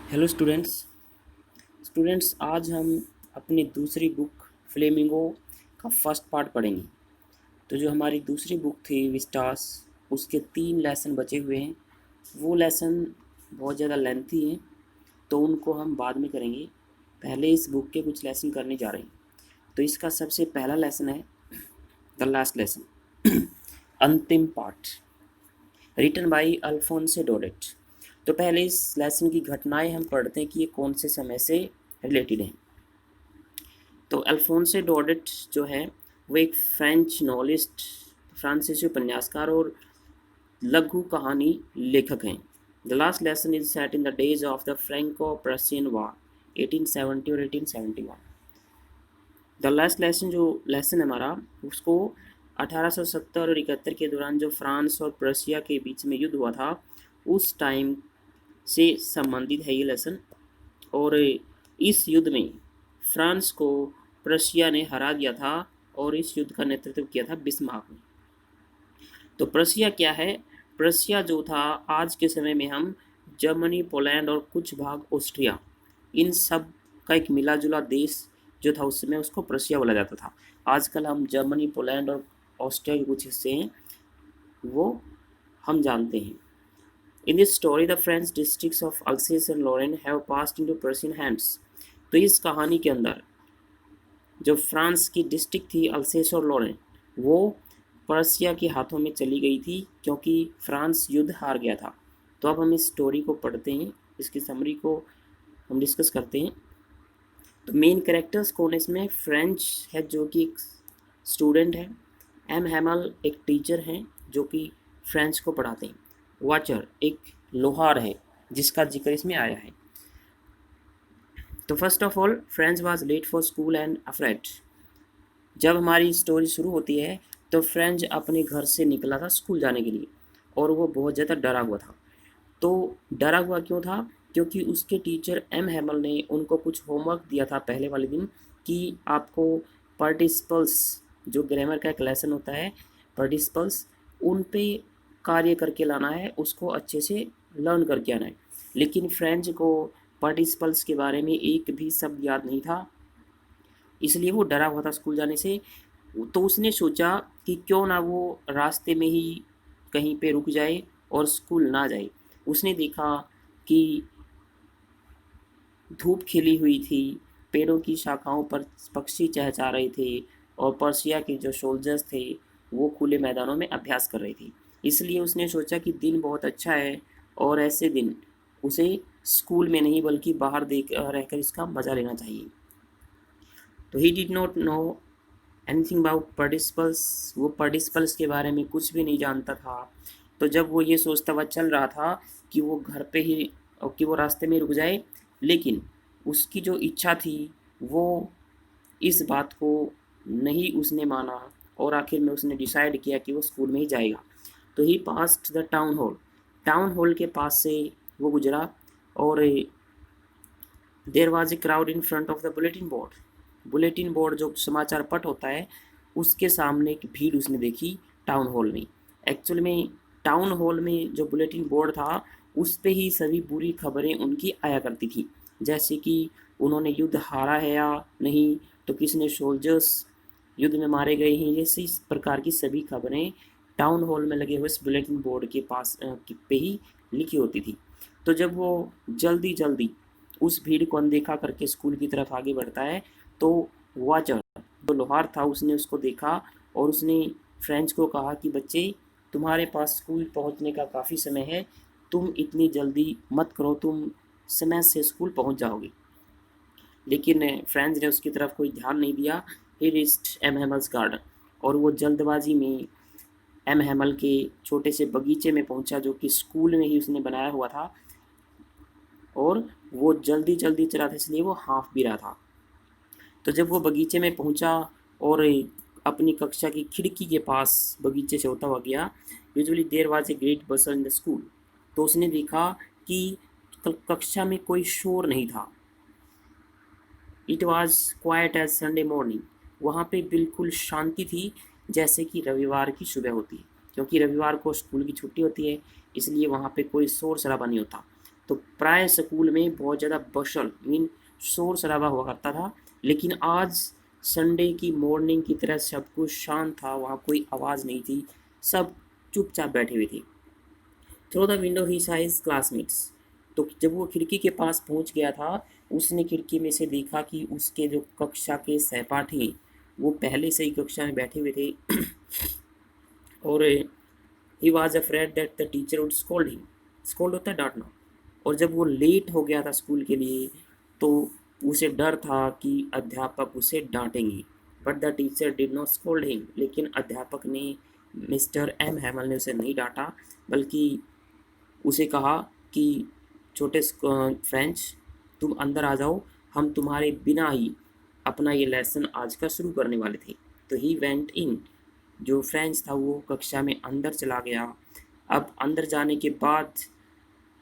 Hello students आज हम अपनी दूसरी बुक फ्लेमिंगो का फर्स्ट पार्ट पढ़ेंगे। तो जो हमारी दूसरी बुक थी विस्टास, उसके 3 लेसन बचे हुए हैं। वो लेसन बहुत ज़्यादा लेंथी हैं, तो उनको हम बाद में करेंगे। पहले इस बुक के कुछ लेसन करने जा रहे हैं। तो इसका सबसे पहला लेसन है द लास्ट लेसन अंतिम पार्ट, रिटन बाई अल्फोंसे डोडेट। तो पहले इस लेसन की घटनाएं हम पढ़ते हैं कि ये कौन से समय से रिलेटेड हैं। तो अल्फोंसे डोडेट जो है वो एक फ्रेंच नॉवलिस्ट, फ्रांसीसी उपन्यासकार और लघु कहानी लेखक हैं। The last lesson is set in the days of the Franco Prussian war 1870 और 1871। द लास्ट लेसन जो लेसन है हमारा, उसको 1870 और 71 के दौरान जो फ्रांस और प्रशिया के बीच में युद्ध हुआ था उस टाइम से संबंधित है ये लेसन। और इस युद्ध में फ्रांस को प्रशिया ने हरा दिया था और इस युद्ध का नेतृत्व किया था बिस्मार्क ने। तो प्रशिया क्या है? प्रशिया जो था, आज के समय में हम जर्मनी, पोलैंड और कुछ भाग ऑस्ट्रिया, इन सब का एक मिला जुला देश जो था उस समय, उसको प्रशिया बोला जाता था। आजकल हम जर्मनी, पोलैंड और ऑस्ट्रिया के कुछ हिस्से हैं वो हम जानते हैं। In this story, the French districts of Alsace and Lorraine have passed into Prussian hands. तो इस कहानी के अंदर जो फ्रांस की डिस्ट्रिक्ट थी अल्सेस और लॉरेन, वो पर्सिया के हाथों में चली गई थी क्योंकि फ्रांस युद्ध हार गया था। तो अब हम इस स्टोरी को पढ़ते हैं, इसकी समरी को हम डिस्कस करते हैं। तो मेन कैरेक्टर्स कौन है इसमें? फ्रेंच है जो कि एक स्टूडेंट है, एम हैमल एक टीचर हैं जो कि फ्रेंच को पढ़ाते हैं, वाचर एक लोहार है जिसका जिक्र इसमें आया है। तो first of all, Franz was late for school and afraid. जब हमारी स्टोरी शुरू होती है तो फ्रेंच अपने घर से निकला था स्कूल जाने के लिए और वो बहुत ज़्यादा डरा हुआ था। तो डरा हुआ क्यों था? क्योंकि उसके टीचर एम हैमल ने उनको कुछ होमवर्क दिया था पहले वाले दिन कि आपको पार्टिसिपल्स, जो ग्रामर का एक लेसन होता है, पार्टिसिपल्स, उन पे कार्य करके लाना है, उसको अच्छे से लर्न करके आना है। लेकिन फ्रेंच को पार्टिसिपल्स के बारे में एक भी शब्द याद नहीं था, इसलिए वो डरा हुआ था स्कूल जाने से। तो उसने सोचा कि क्यों ना वो रास्ते में ही कहीं पे रुक जाए और स्कूल ना जाए। उसने देखा कि धूप खिली हुई थी, पेड़ों की शाखाओं पर पक्षी चहचहा रहे थे और पर्शिया के जो सोल्जर्स थे वो खुले मैदानों में अभ्यास कर रहे थे। इसलिए उसने सोचा कि दिन बहुत अच्छा है और ऐसे दिन उसे स्कूल में नहीं बल्कि बाहर देख रहकर इसका मज़ा लेना चाहिए। तो he did not know anything about participles, वो पार्टिसिपल्स के बारे में कुछ भी नहीं जानता था। तो जब वो ये सोचता हुआ चल रहा था कि वो घर पे ही और कि वो रास्ते में रुक जाए, लेकिन उसकी जो इच्छा थी वो इस बात को नहीं उसने माना और आखिर में उसने डिसाइड किया कि वो स्कूल में ही जाएगा। तो he passed the town hall, town hall के पास से वो गुजरा और there was a crowd in front of the bulletin board. Bulletin board जो समाचार पट होता है, उसके सामने एक भीड़ उसने देखी टाउन हॉल में। एक्चुअल में टाउन हॉल में जो बुलेटिन बोर्ड था उस पे ही सभी बुरी खबरें उनकी आया करती थी, जैसे कि उन्होंने युद्ध हारा है या नहीं, तो किसने सोल्जर्स युद्ध में मारे गए हैं, जैसे इस प्रकार की सभी खबरें टाउन हॉल में लगे हुए इस बुलेटिन बोर्ड के पास पे ही लिखी होती थी। तो जब वो जल्दी जल्दी उस भीड़ को अनदेखा करके स्कूल की तरफ आगे बढ़ता है तो वाचर जो लोहार था उसने उसको देखा और उसने फ्रेंच को कहा कि बच्चे, तुम्हारे पास स्कूल पहुंचने का काफ़ी समय है, तुम इतनी जल्दी मत करो, तुम समय से स्कूल पहुंच जाओगे। लेकिन फ्रेंच ने उसकी तरफ कोई ध्यान नहीं दिया। ही रिच्ड एम हैमल्स गार्डन, और वो जल्दबाजी में एम हैमल के छोटे से बगीचे में पहुंचा जो कि स्कूल में ही उसने बनाया हुआ था, और वो जल्दी जल्दी चला था इसलिए वो हाँफ भी रहा था। तो जब वो बगीचे में पहुंचा और अपनी कक्षा की खिड़की के पास बगीचे से होता हुआ गया, usually there was a great bustle in the school. तो उसने देखा कि कक्षा में कोई शोर नहीं था। It was quite as Sunday morning, वहाँ पे बिल्कुल शांति थी जैसे कि रविवार की सुबह होती है, क्योंकि रविवार को स्कूल की छुट्टी होती है इसलिए वहाँ पे कोई शोर शराबा नहीं होता। तो प्राय स्कूल में बहुत ज़्यादा बशल मीन शोर शराबा हुआ करता था, लेकिन आज संडे की मॉर्निंग की तरह सब कुछ शांत था, वहाँ कोई आवाज़ नहीं थी, सब चुपचाप बैठे हुए थे। Through the window he size classmates. तो जब वो खिड़की के पास पहुंच गया था, उसने खिड़की में से देखा कि उसके जो कक्षा के सहपाठी हैं वो पहले से ही कक्षा में बैठे हुए थे और he was afraid that the teacher would scold him. Scold होता है डांटना। और जब वो लेट हो गया था स्कूल के लिए, तो उसे डर था कि अध्यापक उसे डांटेंगे। But the teacher did not scold him, लेकिन अध्यापक ने, मिस्टर एम हैमल ने उसे नहीं डांटा, बल्कि उसे कहा कि छोटे फ्रेंच, तुम अंदर आ जाओ, हम तुम्हारे बिना ही अपना ये लेसन आज का शुरू करने वाले थे। तो ही वेंट इन। जो फ्रेंच था वो कक्षा में अंदर चला गया। अब अंदर जाने के बाद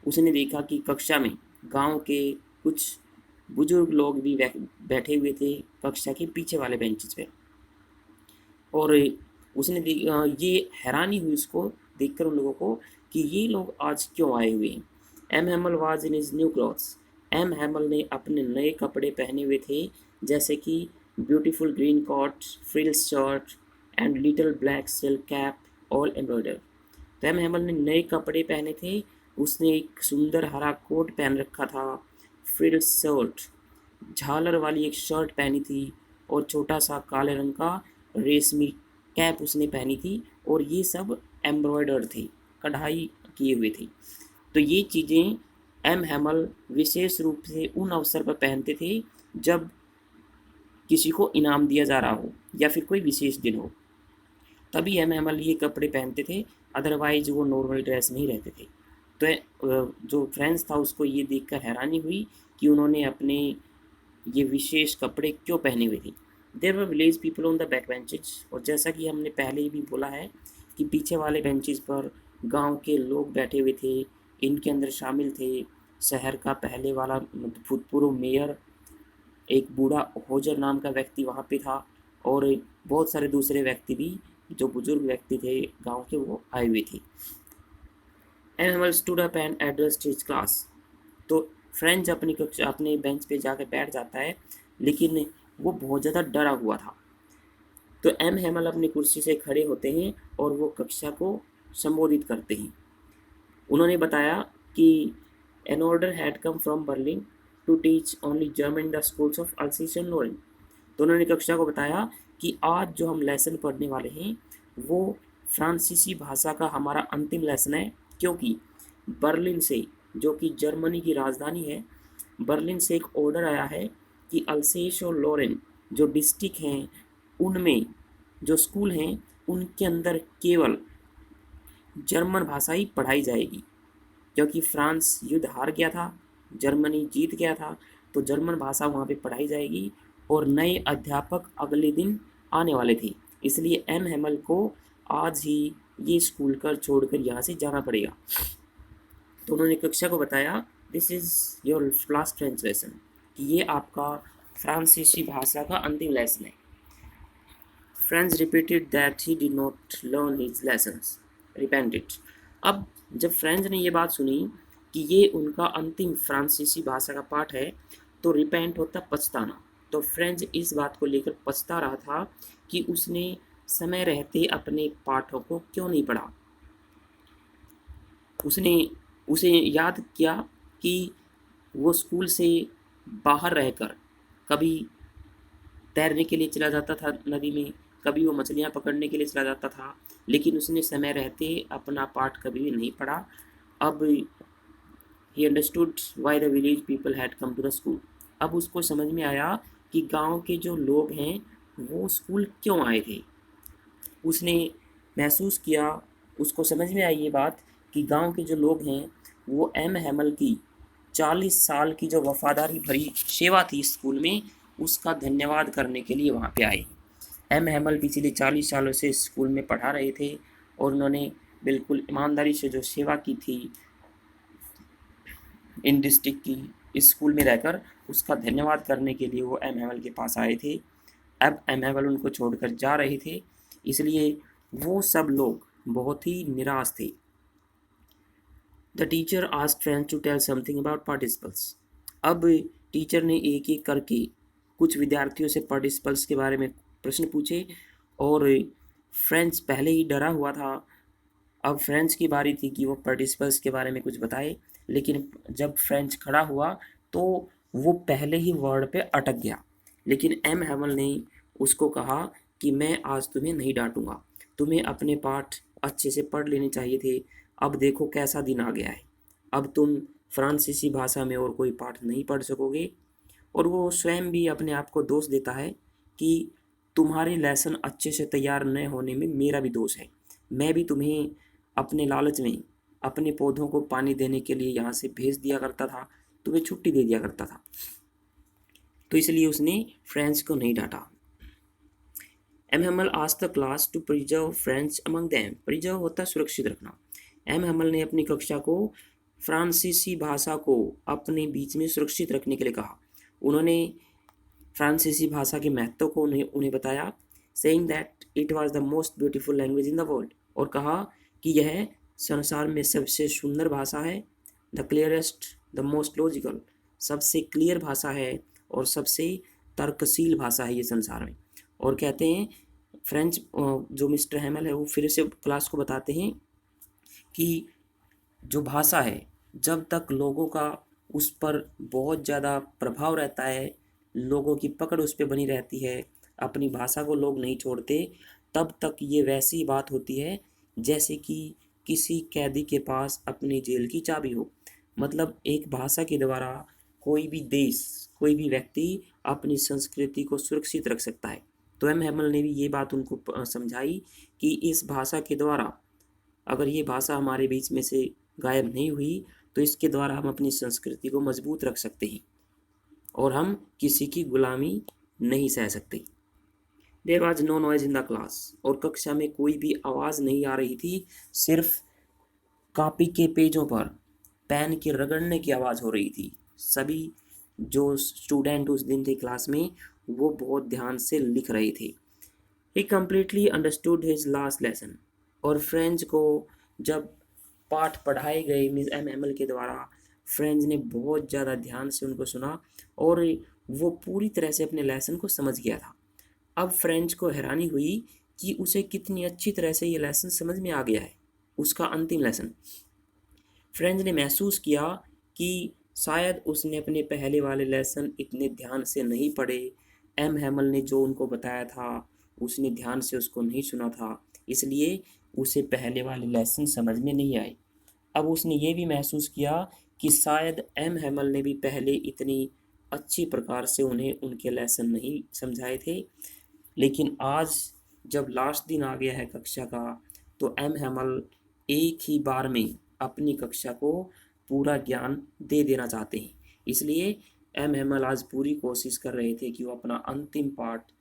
उसने देखा कि कक्षा में गांव के कुछ बुजुर्ग लोग भी बैठे हुए थे कक्षा के पीछे वाले बेंचेस पे। और ये हैरानी हुई उसको देखकर उन लोगों को कि ये लोग आज क्यों आए हुए हैं। M Hamel was in his new clothes. M Hamel ने अपने नए कपड़े पहने हुए थे, जैसे कि beautiful green coat, frills shirt and little black silk cap all embroider. तो एम हैमल ने नए कपड़े पहने थे। उसने एक सुंदर हरा कोट पहन रखा था, फ्रिल्स शर्ट, झालर वाली एक शर्ट पहनी थी और छोटा सा काले रंग का रेशमी कैप उसने पहनी थी, और ये सब एम्ब्रॉयडर थे, कढ़ाई किए हुए थे। तो ये चीज़ें एम हैमल विशेष रूप से उन अवसर पर पहनते थे जब किसी को इनाम दिया जा रहा हो या फिर कोई विशेष दिन हो, तभी एम हैमल ये कपड़े पहनते थे, अदरवाइज वो नॉर्मल ड्रेस में ही रहते थे। तो जो फ्रेंड्स था उसको ये देखकर हैरानी हुई कि उन्होंने अपने ये विशेष कपड़े क्यों पहने हुए थे। There were village people on the back benches. और जैसा कि हमने पहले ही भी बोला है कि पीछे वाले बेंचेस पर गांव के लोग बैठे हुए थे। इनके अंदर शामिल थे शहर का पहले वाला भूतपूर्व मेयर, एक बूढ़ा होजर नाम का व्यक्ति वहाँ पे था, और बहुत सारे दूसरे व्यक्ति भी जो बुजुर्ग व्यक्ति थे गांव के, वो आए हुए थे। Animal stood up and addressed his class. तो फ्रेंच अपनी कक्षा अपने बेंच पे जाकर बैठ जाता है, लेकिन वो बहुत ज़्यादा डरा हुआ था। तो एम हैमल अपनी कुर्सी से खड़े होते हैं और वो कक्षा को संबोधित करते हैं। उन्होंने बताया कि an order had come from Berlin to teach only German the schools of Alsatian Lorraine. तो उन्होंने कक्षा को बताया कि आज जो हम लेसन पढ़ने वाले हैं वो फ्रांसीसी भाषा का हमारा अंतिम लेसन है, क्योंकि बर्लिन से, जो कि जर्मनी की राजधानी है, बर्लिन से एक ऑर्डर आया है कि अल्सेश और लोरेन जो डिस्ट्रिक्ट हैं उनमें जो स्कूल हैं उनके अंदर केवल जर्मन भाषा ही पढ़ाई जाएगी, क्योंकि फ्रांस युद्ध हार गया था, जर्मनी जीत गया था, तो जर्मन भाषा वहाँ पे पढ़ाई जाएगी और नए अध्यापक अगले दिन आने वाले थे। इसलिए एम हैमल को आज ही ये स्कूल कर छोड़कर यहाँ से जाना पड़ेगा। तो उन्होंने कक्षा को बताया, this is your last French lesson, कि ये आपका फ्रांसीसी भाषा का अंतिम लेसन है। French repeated that he did not learn his lessons, repented. अब जब फ्रेंच ने ये बात सुनी कि ये उनका अंतिम फ्रांसीसी भाषा का पाठ है, तो रिपेंट होता पछताना। तो फ्रेंच इस बात को लेकर पछता रहा था कि उसने समय रहते अपने पाठों को क्यों नहीं पढ़ा। उसने उसे याद किया कि वो स्कूल से बाहर रहकर कभी तैरने के लिए चला जाता था नदी में, कभी वो मछलियाँ पकड़ने के लिए चला जाता था, लेकिन उसने समय रहते अपना पाठ कभी भी नहीं पढ़ा। अब he understood why the village people had come to the school. अब उसको समझ में आया कि गांव के जो लोग हैं वो स्कूल क्यों आए थे। उसने महसूस किया, उसको समझ में आई ये बात कि गांव के जो लोग हैं वो एम हैमल की 40 साल की जो वफादारी भरी सेवा थी स्कूल में, उसका धन्यवाद करने के लिए वहाँ पे आए। एम हैमल पिछले 40 सालों से स्कूल में पढ़ा रहे थे और उन्होंने बिल्कुल ईमानदारी से जो सेवा की थी इन डिस्ट्रिक्ट की, इस स्कूल में रहकर, उसका धन्यवाद करने के लिए वो एम हैमल के पास आए थे। अब एम हैमल उनको छोड़कर जा रहे थे, इसलिए वो सब लोग बहुत ही निराश थे। The teacher asked Franz to tell something about participles. अब टीचर ने एक एक करके कुछ विद्यार्थियों से पार्टिसिपल्स के बारे में प्रश्न पूछे और फ्रेंच पहले ही डरा हुआ था। अब फ्रेंच की बारी थी कि वो पार्टिसिपल्स के बारे में कुछ बताए, लेकिन जब फ्रेंच खड़ा हुआ तो वो पहले ही वर्ड पे अटक गया। लेकिन एम हैमल ने उसको कहा कि मैं आज तुम्हें नहीं डांटूंगा, तुम्हें अपने पाठ अच्छे से पढ़ लेने चाहिए थे। अब देखो कैसा दिन आ गया है, अब तुम फ्रांसीसी भाषा में और कोई पाठ नहीं पढ़ सकोगे। और वो स्वयं भी अपने आप को दोष देता है कि तुम्हारे लेसन अच्छे से तैयार न होने में मेरा भी दोष है। मैं भी तुम्हें अपने लालच में अपने पौधों को पानी देने के लिए यहाँ से भेज दिया करता था, तुम्हें छुट्टी दे दिया करता था। तो इसलिए उसने फ्रेंच को नहीं डांटा। M Hamel asked the class to preserve Franz among them. Preserve होता है सुरक्षित रखना। एम हैमल ने अपनी कक्षा को फ्रांसीसी भाषा को अपने बीच में सुरक्षित रखने के लिए कहा। उन्होंने फ्रांसीसी भाषा के महत्व को उन्हें बताया, saying that it was the most beautiful language in the world, और कहा कि यह संसार में सबसे सुंदर भाषा है। The clearest, the most logical, सबसे क्लियर भाषा है और सबसे तर्कशील भाषा है ये संसार में। और कहते हैं फ्रेंच जो मिस्टर हैमल है वो फिर से क्लास को बताते हैं कि जो भाषा है, जब तक लोगों का उस पर बहुत ज़्यादा प्रभाव रहता है, लोगों की पकड़ उस पर बनी रहती है, अपनी भाषा को लोग नहीं छोड़ते, तब तक ये वैसी बात होती है जैसे कि किसी कैदी के पास अपनी जेल की चाबी हो। मतलब एक भाषा के द्वारा कोई भी देश, कोई भी व्यक्ति अपनी संस्कृति को सुरक्षित रख सकता है। तो एम हैमल ने भी ये बात उनको समझाई कि इस भाषा के द्वारा, अगर ये भाषा हमारे बीच में से गायब नहीं हुई तो इसके द्वारा हम अपनी संस्कृति को मजबूत रख सकते हैं और हम किसी की गुलामी नहीं सह सकते। There was no noise in the class, और कक्षा में कोई भी आवाज़ नहीं आ रही थी, सिर्फ कॉपी के पेजों पर पेन के रगड़ने की आवाज़ हो रही थी। सभी जो स्टूडेंट उस दिन थे क्लास में वो बहुत ध्यान से लिख रहे थे। He completely understood his last lesson, और फ्रेंच को जब पाठ पढ़ाए गए मिस एम हैमल के द्वारा, फ्रेंच ने बहुत ज़्यादा ध्यान से उनको सुना और वो पूरी तरह से अपने लेसन को समझ गया था। अब फ्रेंच को हैरानी हुई कि उसे कितनी अच्छी तरह से ये लेसन समझ में आ गया है, उसका अंतिम लेसन। फ्रेंच ने महसूस किया कि शायद उसने अपने पहले वाले लेसन इतने ध्यान से नहीं पढ़े, एम हैमल ने जो उनको बताया था उसने ध्यान से उसको नहीं सुना था, इसलिए उसे पहले वाले लेसन समझ में नहीं आए। अब उसने ये भी महसूस किया कि शायद एम हैमल ने भी पहले इतनी अच्छी प्रकार से उन्हें उनके लेसन नहीं समझाए थे, लेकिन आज जब लास्ट दिन आ गया है कक्षा का, तो एम हैमल एक ही बार में अपनी कक्षा को पूरा ज्ञान दे देना चाहते हैं। इसलिए एम हैमल आज पूरी कोशिश कर रहे थे कि वो अपना अंतिम पाठ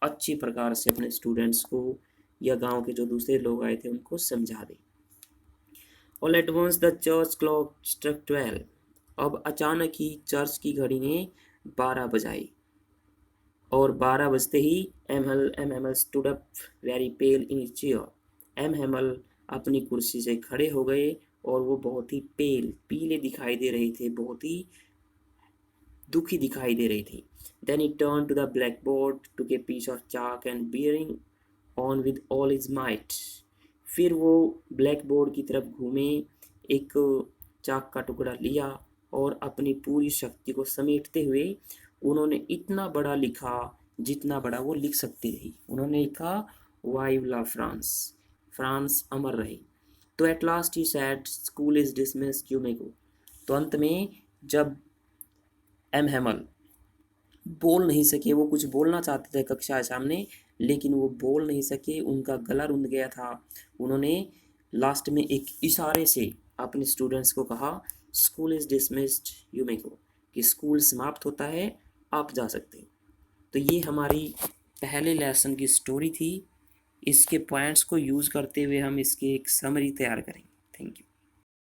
अच्छी प्रकार से अपने स्टूडेंट्स को या गांव के जो दूसरे लोग आए थे उनको समझा दें। All at once the church clock struck 12। अब अचानक ही चर्च की घड़ी ने 12 बजाई, और 12 बजते ही M Hamel stood up very pale in his chair. M Hamel अपनी कुर्सी से खड़े हो गए और वो बहुत ही पीले दिखाई दे रहे थे, बहुत ही दुखी दिखाई दे रही थी। Then he turn to the blackboard, took a piece of chalk and bearing on with all his might. फिर वो ब्लैक बोर्ड की तरफ घूमे, एक चाक का टुकड़ा लिया और अपनी पूरी शक्ति को समेटते हुए उन्होंने इतना बड़ा लिखा जितना बड़ा वो लिख सकती थी। उन्होंने लिखा वाइव ला फ्रांस, फ्रांस अमर रहे। तो at last he said school is dismissed, you may go. तो अंत में जब एम हैमल बोल नहीं सके, वो कुछ बोलना चाहते थे कक्षा के सामने लेकिन वो बोल नहीं सके, उनका गला रुंध गया था। उन्होंने लास्ट में एक इशारे से अपने स्टूडेंट्स को कहा school is dismissed, you may go, कि स्कूल समाप्त होता है, आप जा सकते हो। तो ये हमारी पहले लेसन की स्टोरी थी। इसके पॉइंट्स को यूज़ करते हुए हम इसकी एक समरी तैयार करेंगे। Thank you.